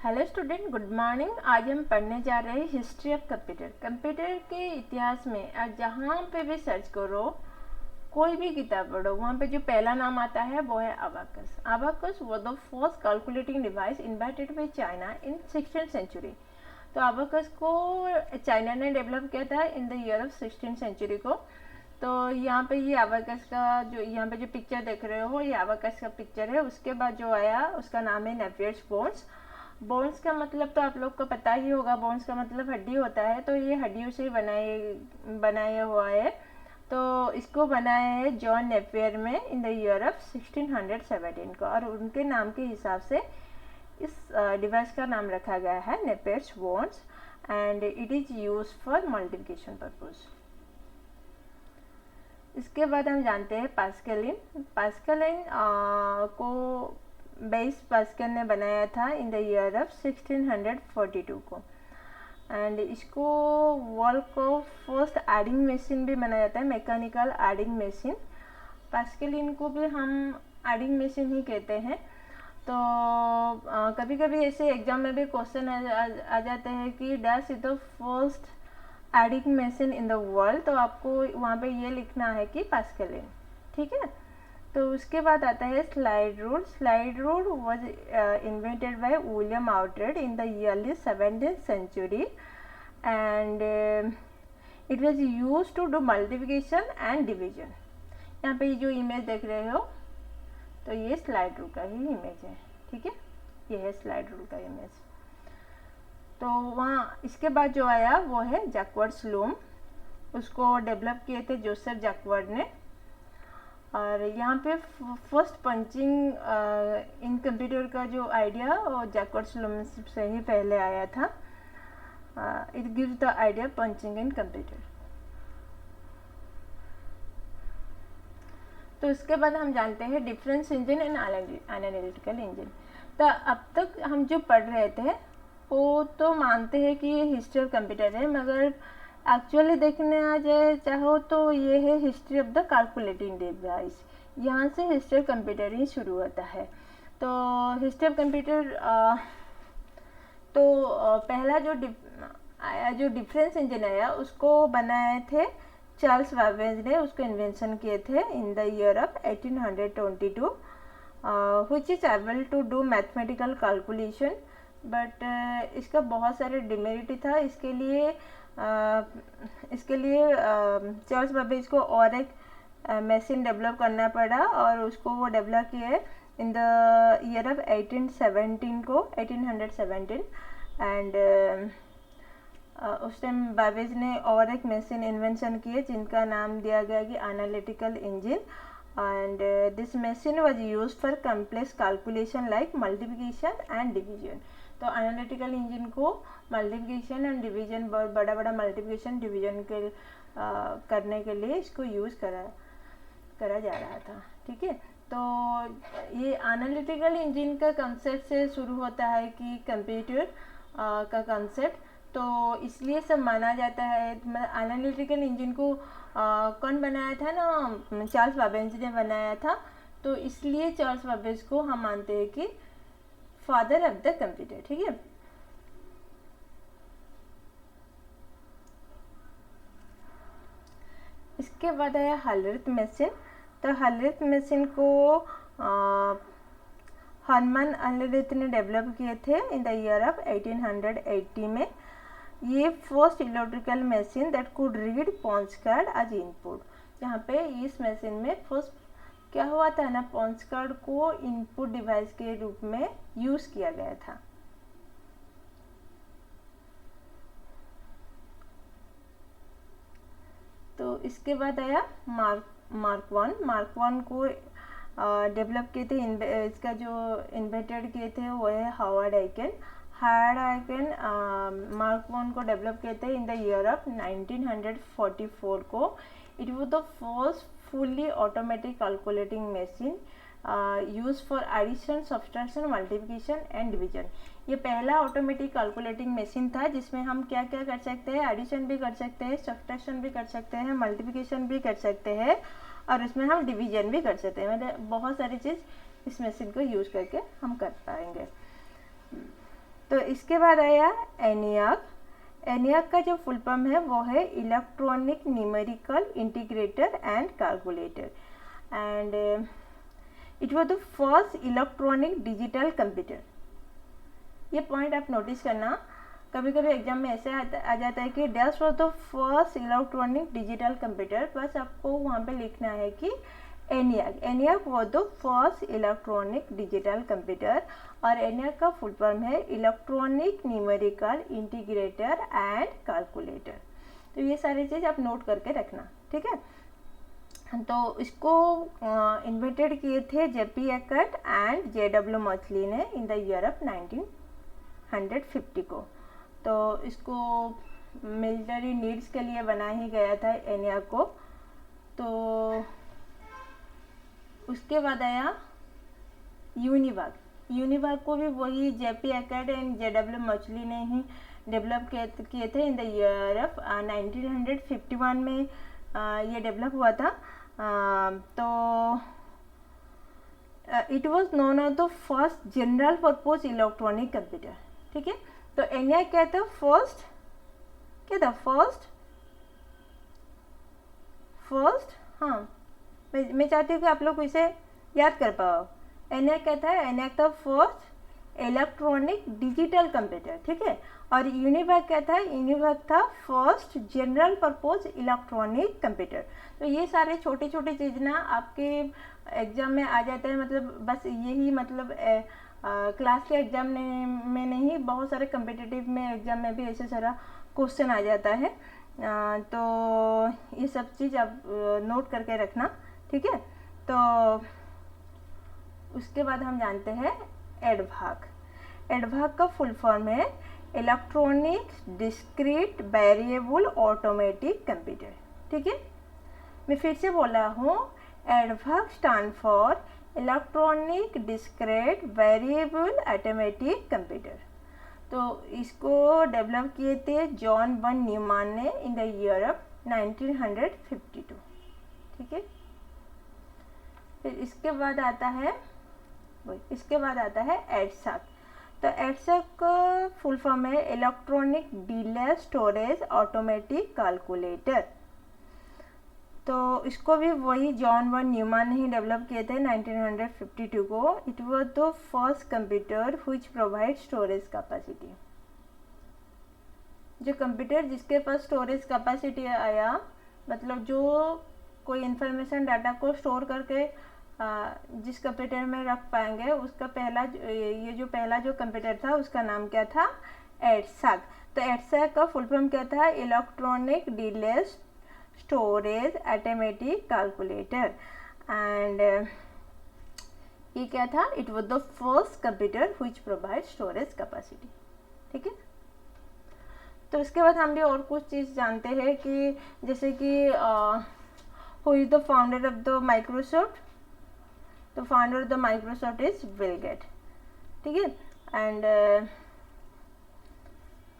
Hello student, good morning. आज हम पढ़ने जा रहे हैं हिस्ट्री ऑफ कंप्यूटर। कंप्यूटर के इतिहास में आज जहाँ पे भी सर्च करो, कोई भी किताब पढ़ो, वहाँ पे जो पहला नाम आता है वो है abacus. Abacus was the first calculating device invented by China in 16th century. तो अबाकस को चाइना ने डेवलप किया था in the year of 16th century को। तो यहाँ पे ये अबाकस का जो यहाँ पे जो पिक्चर देख रहे हो, ये अबाकस का पिक्चर है। उसके बाद जो आया उसका नाम है नेपियर्स बोन्स। बोन्स का मतलब तो आप लोग को पता ही होगा, बोन्स का मतलब हड्डी होता है। तो ये हड्डियों से बनाया हुआ है। तो इसको बनाया है जॉन नेपियर में इन द ईयर ऑफ 1617 को, और उनके नाम के हिसाब से इस डिवाइस का नाम रखा गया है Napier's bones, and it is use for multiplication purpose. इसके बाद हम जानते हैं पास्कलिन। पास्कलिन को बेस पास्कल ने बनाया था इन द ईयर ऑफ 1642 को, एंड इसको वर्ल्ड को फर्स्ट एडिंग मशीन भी माना जाता है, मैकेनिकल एडिंग मशीन। पास्कलिन को भी हम एडिंग मशीन ही कहते हैं। तो कभी कभी ऐसे एग्जाम में भी क्वेश्चन आ जाते हैं कि dash is the first adding machine in the world. तो आपको वहाँ पे ये लिखना है कि पास्कलिन, ठीक है। तो उसके बाद आता है slide rule. Slide rule was invented by William Oughtred in the early 17th century, and it was used to do multiplication and division. यहाँ पे जो इमेज देख रहे हो, तो ये स्लाइड रूल का ही इमेज है, ठीक है। ये है स्लाइड रूल का इमेज। तो वहाँ इसके बाद जो आया वो है जैकवर्ड्स लूम। उसको डेवलप किए थे जोसेफ जैकवर्ड ने। और यहाँ पे फर्स्ट पंचिंग इन कंप्यूटर का जो आइडिया वो जैकवर्ड्स लूम से ही पहले आया था। It gives the idea punching in computer. तो इसके बाद हम जानते हैं difference engine and analytical engine. तो अब तक हम जो पढ़ रहे थे वो तो मानते हैं कि ये हिस्ट्री ऑफ कंप्यूटर है, मगर एक्चुअली देखने आ जाए चाहो तो ये है history of the calculating device. यहाँ से हिस्ट्री ऑफ कंप्यूटर ही शुरू होता है। तो हिस्ट्री ऑफ कंप्यूटर पहला जो डिफरेंस इंजन आया उसको बनाए थे चार्ल्स बाबेज ने। उसको इन्वेंशन किए थे in the year of 1822, which is able to do mathematical calculation. But इसका बहुत सारे डिमेरिट था। इसके लिए चार्ल्स बाबेज को और एक मशीन डेवलप करना पड़ा, और उसको वो डेवलप किए इन द ईयर ऑफ 1817 एंड उस टाइम बाबेज ने और एक मशीन इन्वेंशन किए जिनका नाम दिया गया कि analytical engine, and this machine was used for complex calculation like multiplication and division. तो एनालिटिकल इंजन को मल्टीप्लिकेशन एंड डिवीजन, बहुत बड़ा बड़ा मल्टीप्लिकेशन डिवीजन के करने के लिए इसको यूज़ करा जा रहा था, ठीक है। तो ये एनालिटिकल इंजन का कंसेप्ट से शुरू होता है कि कंप्यूटर का कंसेप्ट। तो इसलिए सब माना जाता है, मतलब एनालिटिकल इंजन को कौन बनाया था ना, चार्ल्स बाबेज ने बनाया था। तो इसलिए चार्ल्स बाबेज को हम मानते हैं कि फादर ऑफ द कंप्यूटर, ठीक है। इसके बाद आया हलरिथ मशीन। तो हलरिथ मशीन को हर्मन हलरिथ ने डेवलप किए थे इन द ईयर ऑफ 1880 में। ये first electrical machine that could read punch card as input. यहाँ पे इस मशीन में फर्स्ट क्या हुआ था ना, पॉन्च कार्ड को इनपुट डिवाइस के रूप में यूज किया गया था। तो इसके बाद आया मार्क वन को डेवलप किए थे। इसका जो इन्वेंटेड किए थे वो है हावर्ड आइकन। मार्क वन को डेवलप किए थे इन द ईयर ऑफ 1944 को। It was the first fully automatic calculating machine used for addition, subtraction, multiplication and division। ये पहला ऑटोमेटिक कैलकुलेटिंग मशीन था जिसमें हम क्या क्या कर सकते हैं, एडिशन भी कर सकते हैं, सब्ट्रैक्शन भी कर सकते हैं, मल्टीप्लिकेशन भी कर सकते हैं, और इसमें हम डिवीजन भी कर सकते हैं। मतलब बहुत सारी चीज़ इस मशीन को यूज करके हम कर पाएंगे। तो इसके बाद आया ENIAC। ENIAC का जो फुल फॉर्म है वो है electronic numerical integrator and calculator, and it was the first electronic digital computer. ये पॉइंट आप नोटिस करना, कभी कभी एग्जाम में ऐसे आ जाता है कि dash was the first electronic digital computer, बस आपको वहाँ पे लिखना है कि ENIAC was the first electronic digital computer, और ENIAC का फुल फॉर्म है electronic numerical integrator and calculator. तो ये सारी चीज़ आप नोट करके रखना, ठीक है। तो इसको इन्वेंटेड किए थे JP Eckert and JW Mauchly ने इन द ईयर ऑफ 1950 को। तो इसको मिलिट्री नीड्स के लिए बना ही गया था ENIAC को। तो उसके बाद आया यूनिवाक को भी वही JP Eckert and JW Mauchly ने ही डेवलप किए थे इन द ईयर ऑफ 1951 में ये डेवलप हुआ था। तो it was known as the first general purpose electronic computer, ठीक है। तो ENIAC क्या था, फर्स्ट हाँ, मैं चाहती हूँ कि आप लोग इसे याद कर पाओ। ENIAC क्या था, ENIAC था फर्स्ट इलेक्ट्रॉनिक डिजिटल कंप्यूटर, ठीक है। और यूनिवाक क्या था, यूनिवाक था first general purpose electronic computer. तो ये सारे छोटे छोटे चीज़ ना आपके एग्जाम में आ जाते हैं, मतलब बस यही मतलब क्लास के एग्जाम में नहीं, बहुत सारे कम्पिटिटिव में एग्जाम में भी ऐसे सारा क्वेश्चन आ जाता है। तो ये सब चीज़ आप नोट करके रखना, ठीक है। तो उसके बाद हम जानते हैं एडवाक का फुल फॉर्म है electronic discrete variable automatic computer, ठीक है। मैं फिर से बोला हूँ, EDVAC stand for electronic discrete variable automatic computer. तो इसको डेवलप किए थे जॉन वन न्यूमैन ने इन द ईयर ऑफ 1952, ठीक है। फिर इसके बाद आता है एडसाक। तो एडसाक का फुल फॉर्म है electronic delay storage automatic calculator. तो इसको भी वही जॉन वन न्यूमैन ने ही डेवलप किए थे 1952 को। It was the first computer which provide storage capacity. जो कंप्यूटर जिसके पास स्टोरेज कैपेसिटी आया, मतलब जो कोई इंफॉर्मेशन डाटा को स्टोर करके जिस कंप्यूटर में रख पाएंगे, उसका पहला जो कंप्यूटर था उसका नाम क्या था, एडसाक। तो एडसाक का फुल फॉर्म क्या था, electronic delay storage automatic calculator, and ये क्या था, it was the first computer which provide storage capacity, ठीक है। तो इसके बाद हम भी और कुछ चीज़ जानते हैं कि जैसे कि who is the founder of the Microsoft. तो founder of the Microsoft is Bill Gate, ठीक है। एंड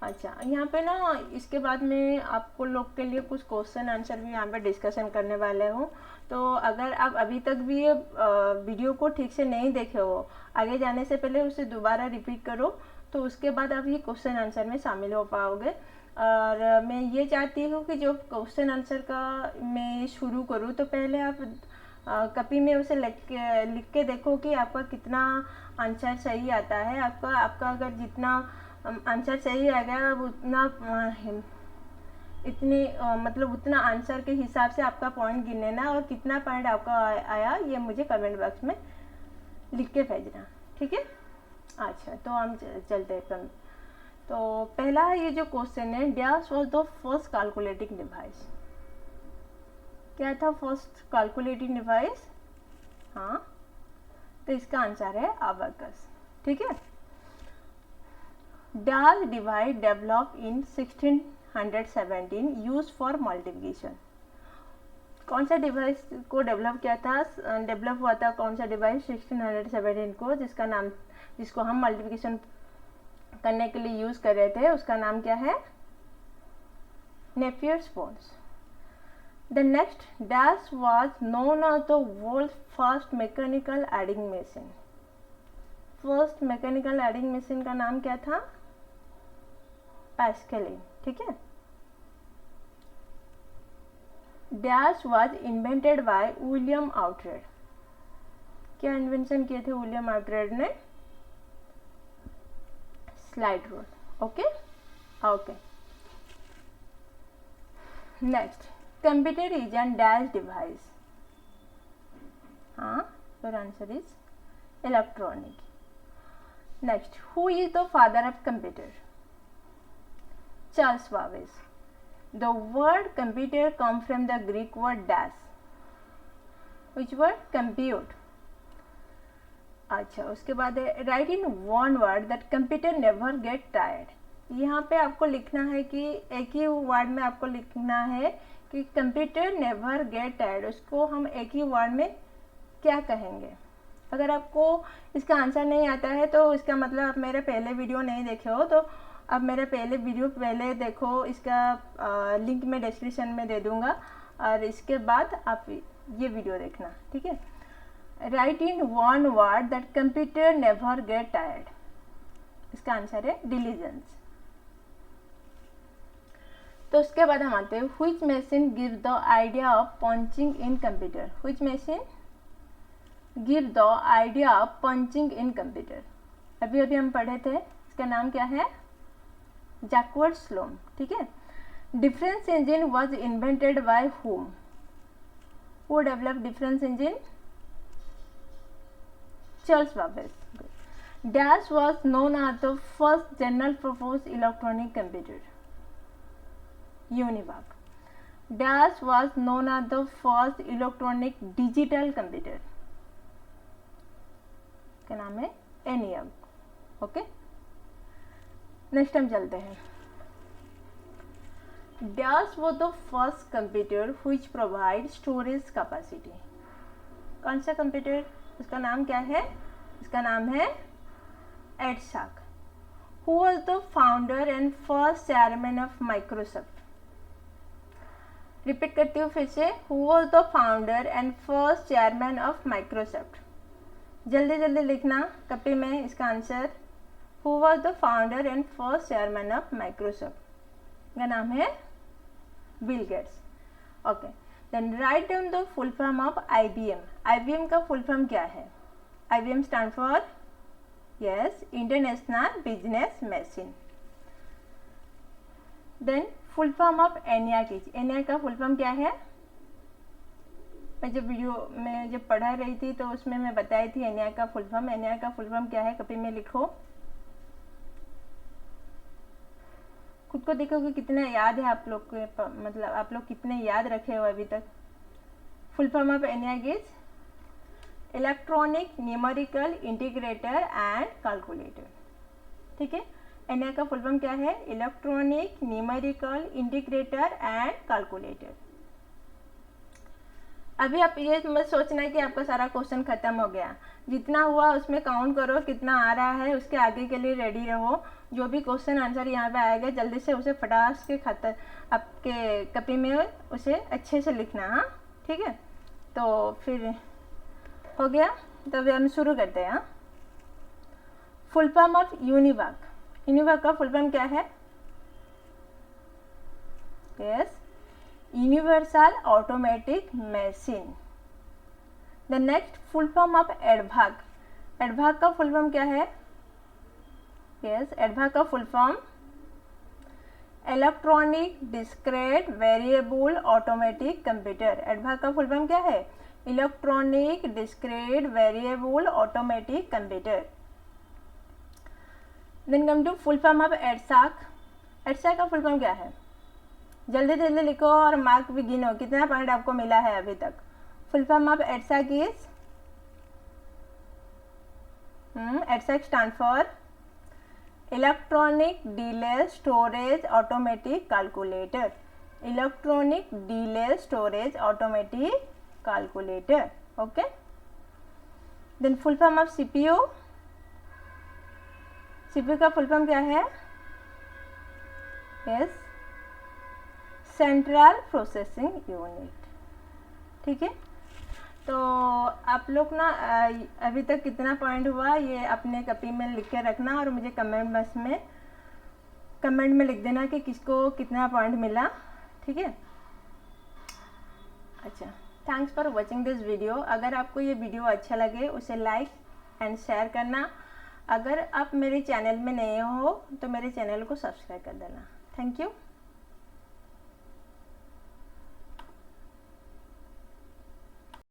अच्छा, यहाँ पे ना इसके बाद में आपको लोग के लिए कुछ क्वेश्चन आंसर भी यहाँ पे डिस्कशन करने वाले हूँ। तो अगर आप अभी तक भी ये वीडियो को ठीक से नहीं देखे हो, आगे जाने से पहले उसे दोबारा रिपीट करो, तो उसके बाद आप ये क्वेश्चन आंसर में शामिल हो पाओगे। और मैं ये चाहती हूँ कि जो क्वेश्चन आंसर का मैं शुरू करूँ, तो पहले आप कॉपी में उसे लिख के देखो कि आपका कितना आंसर सही आता है। आपका अगर जितना आंसर सही आएगा उतना मतलब उतना आंसर के हिसाब से आपका पॉइंट गिन लेना, और कितना पॉइंट आपका आया ये मुझे कमेंट बॉक्स में लिख के भेजना, ठीक है। अच्छा, तो हम चलते हैं। तो पहला ये जो क्वेश्चन है, dash was the first calculating device. क्या था फर्स्ट कैलकुलेटिंग डिवाइस? हाँ, तो इसका आंसर है अबाकस, ठीक है। Dash device develop in 1617 use for multiplication. कौन सा डिवाइस को डेवलप हुआ था कौन सा डिवाइस 1617 को, जिसको हम मल्टीप्लिकेशन करने के लिए यूज कर रहे थे, उसका नाम क्या है, Napier's bones. The next dash was known as the world first mechanical adding machine. First mechanical adding machine का नाम क्या था, पास्कलिन, ठीक है। Dash was invented by William Oughtred. क्या इन्वेंशन किए थे विलियम आउटरेड ने? Slide rule. Okay okay. Next, computer is an dash device. हाँ, your answer is electronic. Next, who is the father of computer? Charles Babbage. The word computer comes from the Greek word dash. Which word? Compute. अच्छा, उसके बाद है write in one word that computer never get tired. यहाँ पे आपको लिखना है कि एक ही वर्ड में आपको लिखना है कि कंप्यूटर नेवर गेट टायर्ड। उसको हम एक ही वर्ड में क्या कहेंगे? अगर आपको इसका आंसर नहीं आता है तो इसका मतलब आप मेरे पहले वीडियो नहीं देखे हो, तो अब मेरा पहले वीडियो पहले देखो, इसका लिंक मैं डिस्क्रिप्शन में दे दूंगा और इसके बाद आप ये वीडियो देखना, ठीक है। Right in one word that computer never get tired. इसका आंसर है डिलीजेंस। तो उसके बाद हम आते हैं which machine give the idea of punching in computer. Which machine give the idea of punching in computer? अभी अभी हम पढ़े थे, इसका नाम क्या है? जैकवर्ड स्लोम, ठीक है। Difference engine was invented bye whom? Who developed difference engine? Charles Babbage. Dash was known as the first general purpose electronic computer. Univac. Dash was known as the first electronic digital computer. क्या नाम है? ENIAC. Okay, next हम चलते हैं। Dash वो the first computer which provide storage capacity. कौन सा computer? उसका नाम क्या है? उसका नाम है EDSAC. Who was the founder and first chairman of Microsoft? Repeat करती हूँ फिर से, who was the founder and first chairman of Microsoft? जल्दी जल्दी लिखना कॉपी में इसका answer. Who was the founder and first chairman of Microsoft? का नाम है Bill Gates. Okay, then write down the full form of IBM। IBM का full form क्या है? IBM stand for yes international business machine. Then full form of ENIAC is. ENIAC का full form क्या है? मैं जब वीडियो में जब पढ़ा रही थी तो उसमें मैं बताई थी ENIAC का फुल फॉर्म। ENIAC का फुल फॉर्म क्या है? कॉपी में लिखो, खुद को देखो कि कितना याद है आप लोग के, मतलब आप लोग कितने याद रखे हो अभी तक। Full form of ENIAC is electronic numerical integrator and calculator, ठीक है। ENIAC का फुल फॉर्म क्या है? Electronic numerical integrator and calculator. अभी आप ये मत सोचना कि आपका सारा क्वेश्चन खत्म हो गया। जितना हुआ उसमें काउंट करो कितना आ रहा है, उसके आगे के लिए रेडी रहो। जो भी क्वेश्चन आंसर यहाँ पे आएगा जल्दी से उसे फटास के खाता आपके कॉपी में उसे अच्छे से लिखना, हाँ ठीक है। तो फिर हो गया, तो अभी हम शुरू करते हैं। Full form of UNIVAC. UNIVAC का फुल फॉर्म क्या है? Yes, universal automatic machine. The next full form of EDVAC. EDVAC का फुल फॉर्म क्या है? यस, एडभाग का full form electronic discrete variable automatic computer. EDVAC का फुल फॉर्म क्या है? Electronic discrete variable automatic computer. Then come to full form of EDSAC. EDSAC का full form क्या है? जल्दी जल्दी लिखो और मार्क भी गिनो कितना पॉइंट आपको मिला है अभी तक। Full form of EDSAC is EDSAC stand for electronic delay storage automatic calculator. Electronic delay storage automatic calculator, okay. Then full form of CPU. CPU का फुल फॉर्म क्या है? यस, सेंट्रल प्रोसेसिंग यूनिट, ठीक है। तो आप लोग ना अभी तक कितना पॉइंट हुआ ये अपने कॉपी में लिख के रखना और मुझे कमेंट बॉक्स में कमेंट में लिख देना कि किसको कितना पॉइंट मिला, ठीक है। अच्छा, thanks for watching this video. अगर आपको ये वीडियो अच्छा लगे उसे लाइक एंड शेयर करना। अगर आप मेरे चैनल में नए हो तो मेरे चैनल को सब्सक्राइब कर देना। Thank you.